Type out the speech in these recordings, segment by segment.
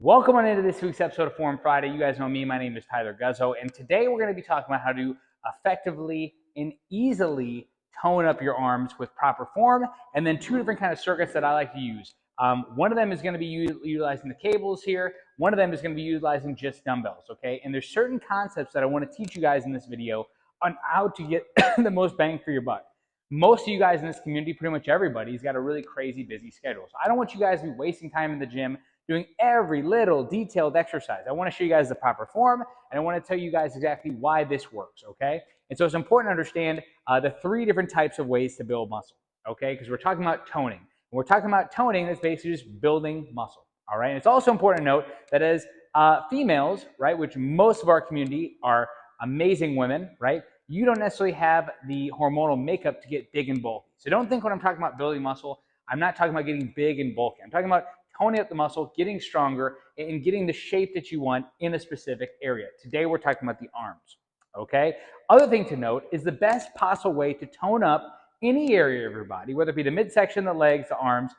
Welcome on into this week's episode of Forum Friday. You guys know me. My name is Tyler Guzzo, and today we're going to be talking about how to effectively and easily tone up your arms with proper form, and then two different kind of circuits that I like to use. One of them is going to be utilizing the cables here. One of them is going to be utilizing just dumbbells, okay? And there's certain concepts that I want to teach you guys in this video on how to get the most bang for your buck. Most of you guys in this community, pretty much everybody's got a really crazy busy schedule. So I don't want you guys to be wasting time in the gym doing every little detailed exercise. I want to show you guys the proper form, and I want to tell you guys exactly why this works, okay? And so it's important to understand the three different types of ways to build muscle, okay? Because we're talking about toning. When we're talking about toning, it's basically just building muscle, all right? And it's also important to note that as females, right, which most of our community are amazing women, right, you don't necessarily have the hormonal makeup to get big and bulky. So don't think when I'm talking about building muscle, I'm not talking about getting big and bulky. I'm talking about toning up the muscle, getting stronger, and getting the shape that you want in a specific area. Today, we're talking about the arms, okay? Other thing to note is the best possible way to tone up any area of your body, whether it be the midsection, the legs, the arms,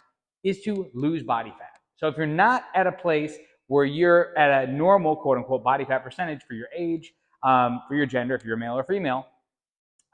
is to lose body fat. So if you're not at a place where you're at a normal, quote unquote, body fat percentage for your age, for your gender, if you're male or female,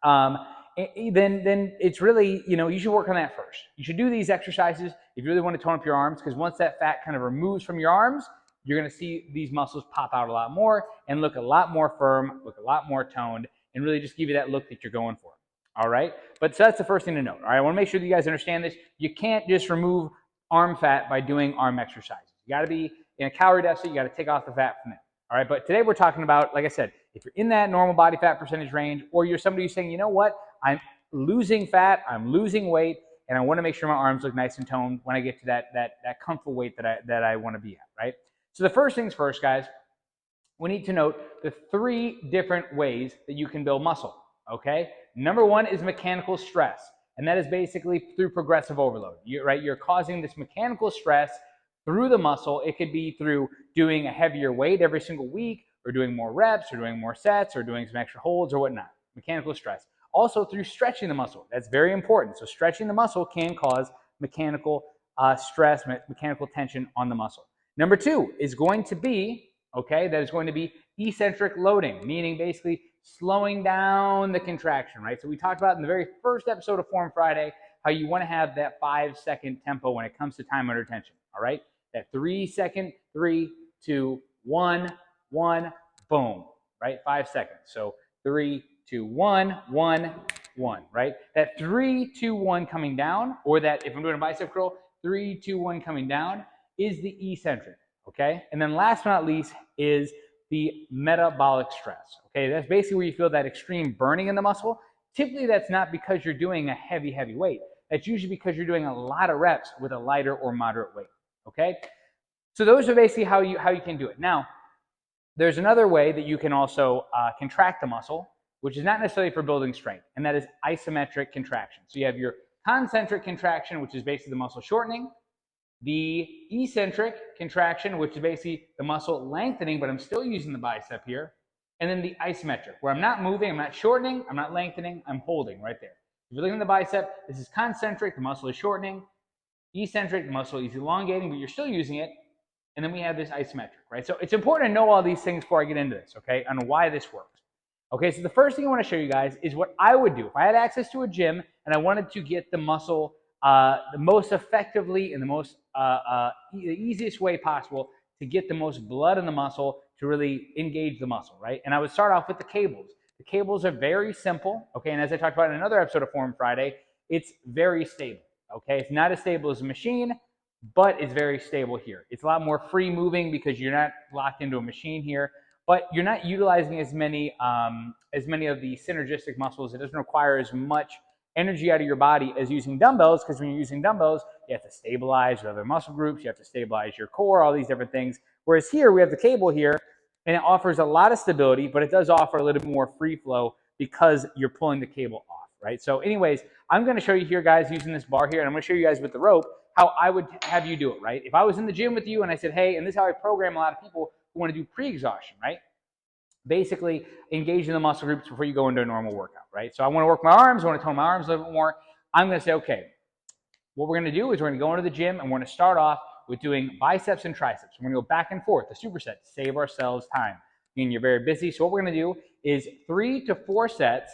then it's really, you should work on that first. You should do these exercises if you really want to tone up your arms, because once that fat kind of removes from your arms, you're going to see these muscles pop out a lot more and look a lot more firm, look a lot more toned, and really just give you that look that you're going for. All right? But so that's the first thing to note. All right? I want to make sure that you guys understand this. You can't just remove arm fat by doing arm exercises. You got to be in a calorie deficit. You got to take off the fat from it. All right? But today we're talking about, like I said, if you're in that normal body fat percentage range, or you're somebody who's saying, you know what, I'm losing fat, I'm losing weight, and I want to make sure my arms look nice and toned when I get to that comfortable weight that I want to be at, right? So the first things first, guys, we need to note the three different ways that you can build muscle, okay? Number one is mechanical stress, and that is basically through progressive overload. You're causing this mechanical stress through the muscle. It could be through doing a heavier weight every single week, or doing more reps, or doing more sets, or doing some extra holds, or whatnot. Mechanical stress. Also through stretching the muscle. That's very important. So stretching the muscle can cause mechanical stress, mechanical tension on the muscle. Number two is going to be, okay, that is going to be eccentric loading, meaning basically slowing down the contraction, right? So we talked about in the very first episode of Forum Friday how you want to have that 5-second tempo when it comes to time under tension, all right? That 3-second, 3, 2, 1, 1, boom, right? 5 seconds. So 3, 2, 1, 1, 1, right? That 3, 2, 1 coming down, or that if I'm doing a bicep curl, 3, 2, 1 coming down is the eccentric, okay? And then last but not least is the metabolic stress, okay? That's basically where you feel that extreme burning in the muscle. Typically, that's not because you're doing a heavy weight. That's usually because you're doing a lot of reps with a lighter or moderate weight, okay? So those are basically how you can do it. Now, there's another way that you can also contract the muscle, which is not necessarily for building strength, and that is isometric contraction. So you have your concentric contraction, which is basically the muscle shortening, the eccentric contraction, which is basically the muscle lengthening, but I'm still using the bicep here, and then the isometric, where I'm not moving, I'm not shortening, I'm not lengthening, I'm holding right there. If you're looking at the bicep, this is concentric, the muscle is shortening, eccentric, the muscle is elongating, but you're still using it, and then we have this isometric, right? So it's important to know all these things before I get into this, okay, on why this works. Okay, so the first thing I want to show you guys is what I would do if I had access to a gym and I wanted to get the muscle the most effectively and the easiest way possible to get the most blood in the muscle to really engage the muscle, right? And I would start off with the cables. The cables are very simple, okay? And as I talked about in another episode of Forum Friday, it's very stable, okay? It's not as stable as a machine, but it's very stable here. It's a lot more free moving because you're not locked into a machine here. But you're not utilizing as many of the synergistic muscles. It doesn't require as much energy out of your body as using dumbbells, because when you're using dumbbells, you have to stabilize your other muscle groups, you have to stabilize your core, all these different things. Whereas here, we have the cable here, and it offers a lot of stability, but it does offer a little bit more free flow because you're pulling the cable off, right? So anyways, I'm going to show you here, guys, using this bar here, and I'm going to show you guys with the rope how I would have you do it, right? If I was in the gym with you and I said, hey, and this is how I program a lot of people who want to do pre-exhaustion, right? Basically engaging the muscle groups before you go into a normal workout, right? So I want to work my arms, I want to tone my arms a little bit more. I'm going to say, okay, what we're going to do is we're going to go into the gym and we're going to start off with doing biceps and triceps. We're gonna go back and forth, the superset, to save ourselves time. Again, you're very busy, so what we're gonna do is 3 to 4 sets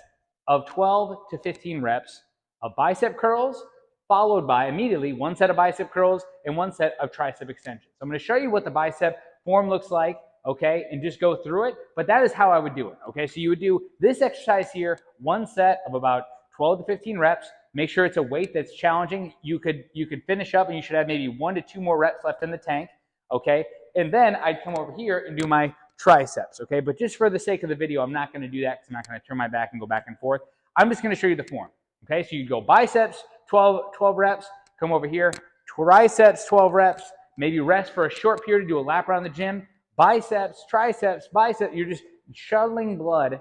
of 12 to 15 reps of bicep curls, followed by immediately 1 set of bicep curls and 1 set of tricep extensions. So I'm gonna show you what the bicep form looks like, okay, and just go through it, but that is how I would do it, okay? So you would do this exercise here, 1 set of about 12 to 15 reps. Make sure it's a weight that's challenging. You could finish up and you should have maybe 1 to 2 more reps left in the tank, okay? And then I'd come over here and do my triceps, okay? But just for the sake of the video, I'm not gonna do that because I'm not gonna turn my back and go back and forth. I'm just gonna show you the form, okay? So you go biceps, 12 reps, come over here, triceps, 12 reps, maybe rest for a short period to do a lap around the gym, biceps, triceps, biceps. You're just shuttling blood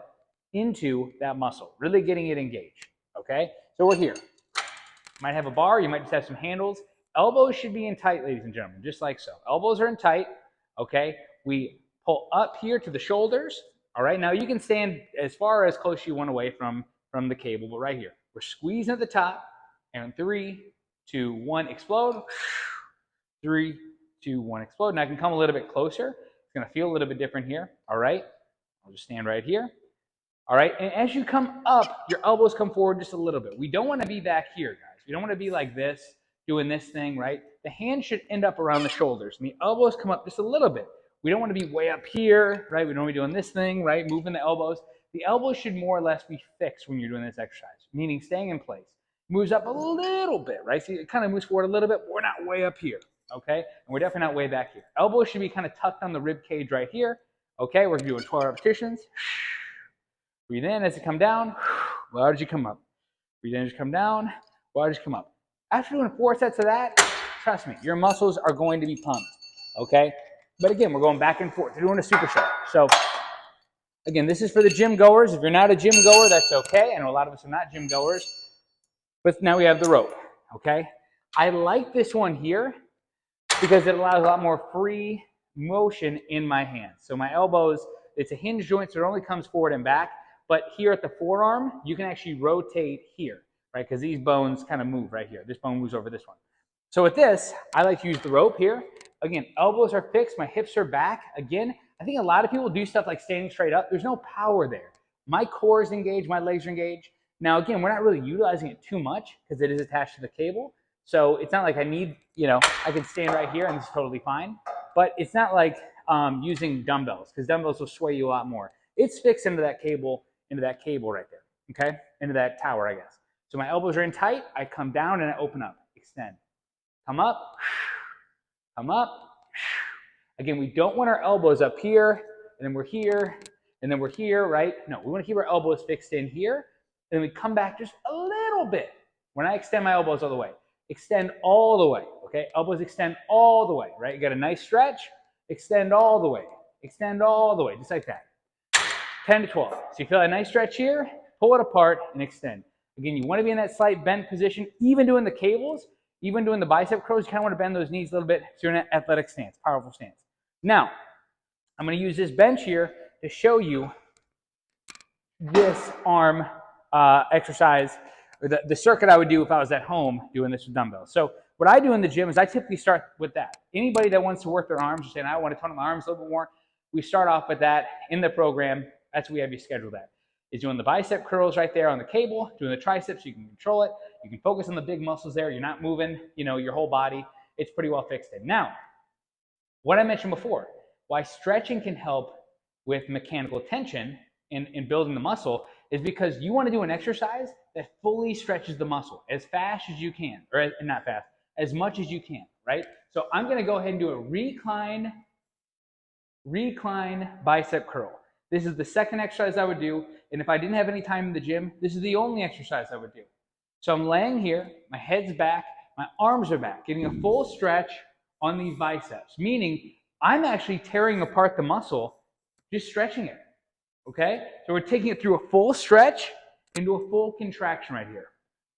into that muscle, really getting it engaged, okay? So we're here. You might have a bar, you might just have some handles. Elbows should be in tight, ladies and gentlemen, just like so. Elbows are in tight, okay? We pull up here to the shoulders, all right? Now you can stand as far as close you want away from the cable, but right here. We're squeezing at the top, and 3, 2, 1, explode. 3, 2, 1, explode. And I can come a little bit closer. It's gonna feel a little bit different here, all right? I'll just stand right here. All right, and as you come up, your elbows come forward just a little bit. We don't want to be back here, guys. We don't want to be like this, doing this thing, right? The hand should end up around the shoulders, and the elbows come up just a little bit. We don't want to be way up here, right? We don't want to be doing this thing, right? Moving the elbows. The elbows should more or less be fixed when you're doing this exercise, meaning staying in place. Moves up a little bit, right? See, it kind of moves forward a little bit, but we're not way up here, okay? And we're definitely not way back here. Elbows should be kind of tucked on the rib cage right here, okay? We're doing 12 repetitions. Breathe in as you come down, large as you come up. Breathe in as you come down, large as you come up. After doing 4 sets of that, trust me, your muscles are going to be pumped, okay? But again, we're going back and forth. We're doing a superset. So again, this is for the gym goers. If you're not a gym goer, that's okay. I know a lot of us are not gym goers. But now we have the rope, okay? I like this one here because it allows a lot more free motion in my hands. So my elbows, it's a hinge joint, so it only comes forward and back. But here at the forearm, you can actually rotate here, right? Because these bones kind of move right here. This bone moves over this one. So with this, I like to use the rope here. Again, elbows are fixed, my hips are back. Again, I think a lot of people do stuff like standing straight up. There's no power there. My core is engaged, my legs are engaged. Now, again, we're not really utilizing it too much because it is attached to the cable. So it's not like I need, I can stand right here and it's totally fine. But it's not like using dumbbells because dumbbells will sway you a lot more. It's fixed into that cable right there, okay? Into that tower, I guess. So my elbows are in tight. I come down and I open up, extend. Come up, come up. Again, we don't want our elbows up here, and then we're here, and then we're here, right? No, we want to keep our elbows fixed in here, and then we come back just a little bit. When I extend my elbows all the way, extend all the way, okay? Elbows extend all the way, right? You got a nice stretch, extend all the way, just like that. 10 to 12. So you feel a nice stretch here, pull it apart, and extend. Again, you want to be in that slight bent position, even doing the cables, even doing the bicep curls, you kind of want to bend those knees a little bit so you're in an athletic stance, powerful stance. Now, I'm going to use this bench here to show you this arm exercise, or the circuit I would do if I was at home doing this with dumbbells. So what I do in the gym is I typically start with that. Anybody that wants to work their arms or saying, I want to tone up my arms a little bit more, we start off with that in the program. That's what we have you scheduled at. Is doing the bicep curls right there on the cable, doing the triceps, you can control it. You can focus on the big muscles there. You're not moving, your whole body. It's pretty well fixed in. Now, what I mentioned before, why stretching can help with mechanical tension in building the muscle is because you want to do an exercise that fully stretches the muscle as fast as you can, or not fast, as much as you can, right? So I'm going to go ahead and do a recline bicep curl. This is the second exercise I would do, and if I didn't have any time in the gym, this is the only exercise I would do. So I'm laying here, my head's back, my arms are back, getting a full stretch on these biceps, meaning I'm actually tearing apart the muscle, just stretching it, okay? So we're taking it through a full stretch into a full contraction right here,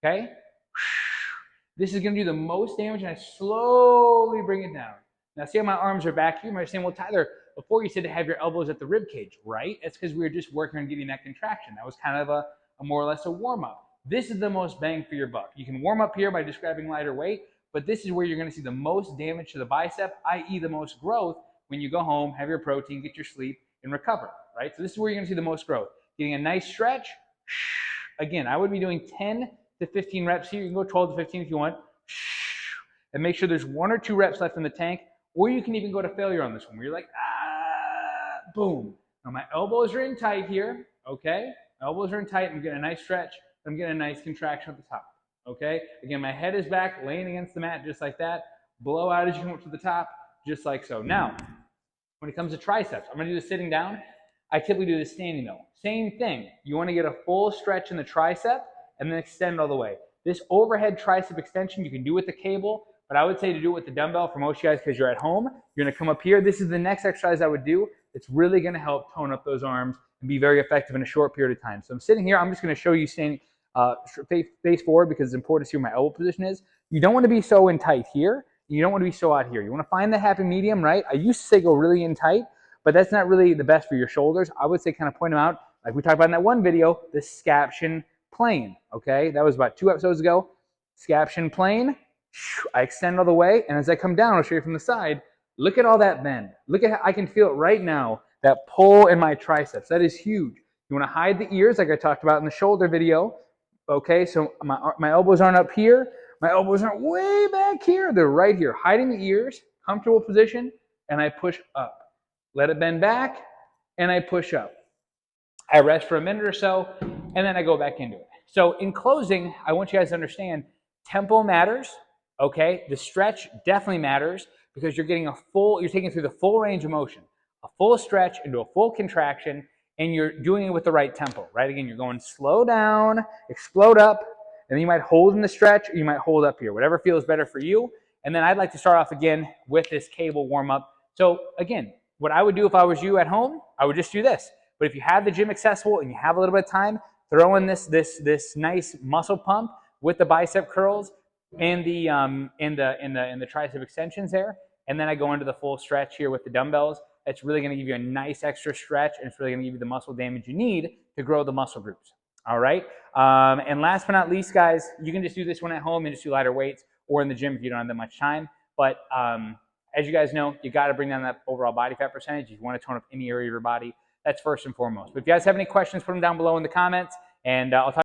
okay? This is gonna do the most damage, and I slowly bring it down. Now see how my arms are back here? You might be saying, well, Tyler, before you said to have your elbows at the rib cage, right? That's because we were just working on getting that contraction. That was kind of a more or less a warm-up. This is the most bang for your buck. You can warm up here by just grabbing lighter weight, but this is where you're going to see the most damage to the bicep, i.e. the most growth when you go home, have your protein, get your sleep, and recover, right? So this is where you're going to see the most growth. Getting a nice stretch. Again, I would be doing 10 to 15 reps here. You can go 12 to 15 if you want. And make sure there's 1 or 2 reps left in the tank, or you can even go to failure on this one where you're like, boom. Now my elbows are in tight here, okay? My elbows are in tight. I'm getting a nice stretch. I'm getting a nice contraction at the top, okay? Again, my head is back, laying against the mat just like that. Blow out as you come up to the top, just like so. Now, when it comes to triceps, I'm going to do this sitting down. I typically do this standing though. Same thing. You want to get a full stretch in the tricep and then extend all the way. This overhead tricep extension you can do with the cable, but I would say to do it with the dumbbell for most of you guys because you're at home. You're going to come up here. This is the next exercise I would do. It's really going to help tone up those arms and be very effective in a short period of time. So I'm sitting here. I'm just going to show you standing face forward because it's important to see where my elbow position is. You don't want to be so in tight here. You don't want to be so out here. You want to find the happy medium, right? I used to say go really in tight, but that's not really the best for your shoulders. I would say kind of point them out, like we talked about in that one video, the scaption plane, okay? That was about 2 episodes ago. Scaption plane, I extend all the way, and as I come down, I'll show you from the side, look at all that bend. Look at how I can feel it right now, that pull in my triceps. That is huge. You want to hide the ears like I talked about in the shoulder video, okay? So my elbows aren't up here. My elbows aren't way back here. They're right here. Hiding the ears, comfortable position, and I push up. Let it bend back, and I push up. I rest for a minute or so, and then I go back into it. So in closing, I want you guys to understand tempo matters, okay? The stretch definitely matters because you're getting you're taking through the full range of motion, a full stretch into a full contraction, and you're doing it with the right tempo, right? Again, you're going slow down, explode up, and then you might hold in the stretch, or you might hold up here, whatever feels better for you. And then I'd like to start off again with this cable warm-up. So again, what I would do if I was you at home, I would just do this. But if you have the gym accessible and you have a little bit of time, throw in this nice muscle pump with the bicep curls and the tricep extensions there. And then I go into the full stretch here with the dumbbells. That's really going to give you a nice extra stretch, and it's really going to give you the muscle damage you need to grow the muscle groups. All right. And last but not least, guys, you can just do this one at home and just do lighter weights or in the gym if you don't have that much time. But as you guys know, you got to bring down that overall body fat percentage. If you want to tone up any area of your body, that's first and foremost. But if you guys have any questions, put them down below in the comments, and I'll talk